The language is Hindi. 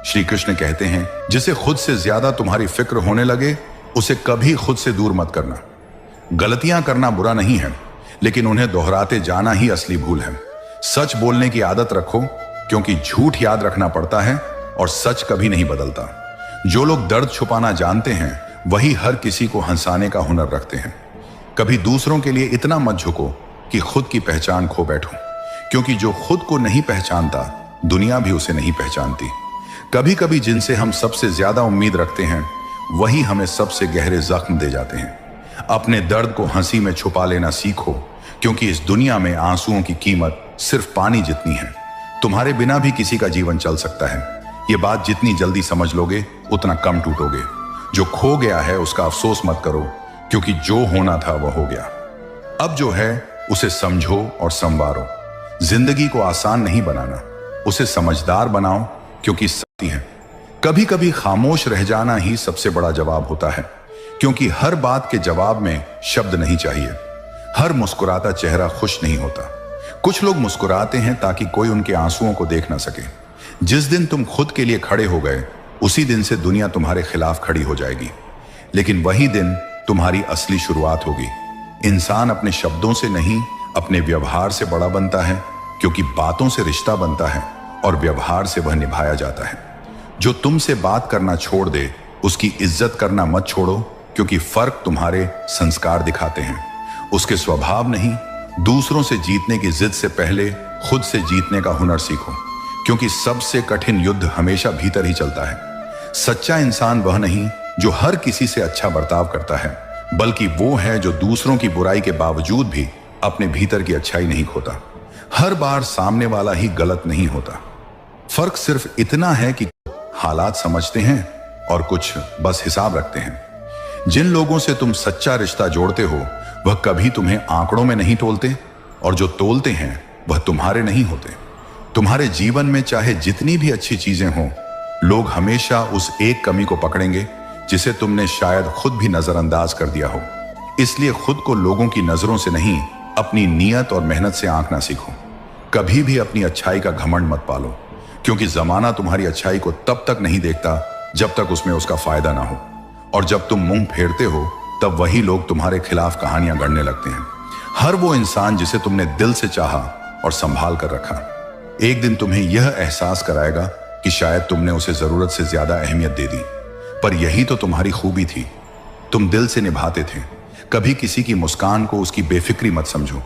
श्री कृष्ण कहते हैं, जिसे खुद से ज्यादा तुम्हारी फिक्र होने लगे उसे कभी खुद से दूर मत करना। गलतियां करना बुरा नहीं है, लेकिन उन्हें दोहराते जाना ही असली भूल है। सच बोलने की आदत रखो, क्योंकि झूठ याद रखना पड़ता है और सच कभी नहीं बदलता। जो लोग दर्द छुपाना जानते हैं वही हर किसी को हंसाने का हुनर रखते हैं। कभी दूसरों के लिए इतना मत झुको कि खुद की पहचान खो बैठो, क्योंकि जो खुद को नहीं पहचानता दुनिया भी उसे नहीं पहचानती। कभी कभी जिनसे हम सबसे ज्यादा उम्मीद रखते हैं वही हमें सबसे गहरे जख्म दे जाते हैं। अपने दर्द को हंसी में छुपा लेना सीखो, क्योंकि इस दुनिया में आंसुओं की कीमत सिर्फ पानी जितनी है। तुम्हारे बिना भी किसी का जीवन चल सकता है। ये बात जितनी जल्दी समझ लोगे उतना कम टूटोगे। जो खो गया है उसका अफसोस मत करो, क्योंकि जो होना था वह हो गया। अब जो है उसे समझो और संवारो। जिंदगी को आसान नहीं बनाना, उसे समझदार बनाओ, क्योंकि सत्य है। कभी कभी खामोश रह जाना ही सबसे बड़ा जवाब होता है, क्योंकि हर बात के जवाब में शब्द नहीं चाहिए। हर मुस्कुराता चेहरा खुश नहीं होता। कुछ लोग मुस्कुराते हैं ताकि कोई उनके आंसुओं को देख ना सके। जिस दिन तुम खुद के लिए खड़े हो गए उसी दिन से दुनिया तुम्हारे खिलाफ खड़ी हो जाएगी, लेकिन वही दिन तुम्हारी असली शुरुआत होगी। इंसान अपने शब्दों से नहीं अपने व्यवहार से बड़ा बनता है, क्योंकि बातों से रिश्ता बनता है और व्यवहार से वह निभाया जाता है। जो तुमसे बात करना छोड़ दे उसकी इज्जत करना मत छोड़ो, क्योंकि फर्क तुम्हारे संस्कार दिखाते हैं, उसके स्वभाव नहीं। दूसरों से जीतने की जिद से पहले खुद से जीतने का हुनर सीखो, क्योंकि सबसे कठिन युद्ध हमेशा भीतर ही चलता है। सच्चा इंसान वह नहीं जो हर किसी से अच्छा बर्ताव करता है, बल्कि वो है जो दूसरों की बुराई के बावजूद भी अपने भीतर की अच्छाई नहीं खोता। हर बार सामने वाला ही गलत नहीं होता। फर्क सिर्फ इतना है कि हालात समझते हैं और कुछ बस हिसाब रखते हैं। जिन लोगों से तुम सच्चा रिश्ता जोड़ते हो वह कभी तुम्हें आंकड़ों में नहीं तोलते, और जो तोलते हैं वह तुम्हारे नहीं होते। तुम्हारे जीवन में चाहे जितनी भी अच्छी चीजें हों, लोग हमेशा उस एक कमी को पकड़ेंगे जिसे तुमने शायद खुद भी नजरअंदाज कर दिया हो। इसलिए खुद को लोगों की नजरों से नहीं, अपनी नीयत और मेहनत से आंकना सीखो। कभी भी अपनी अच्छाई का घमंड मत पालो, क्योंकि जमाना तुम्हारी अच्छाई को तब तक नहीं देखता जब तक उसमें उसका फायदा ना हो, और जब तुम मुंह फेरते हो तब वही लोग तुम्हारे खिलाफ कहानियां गढ़ने लगते हैं। हर वो इंसान जिसे तुमने दिल से चाहा और संभाल कर रखा, एक दिन तुम्हें यह एहसास कराएगा कि शायद तुमने उसे जरूरत से ज्यादा अहमियत दे दी। पर यही तो तुम्हारी खूबी थी, तुम दिल से निभाते थे। कभी किसी की मुस्कान को उसकी बेफिक्री मत समझो,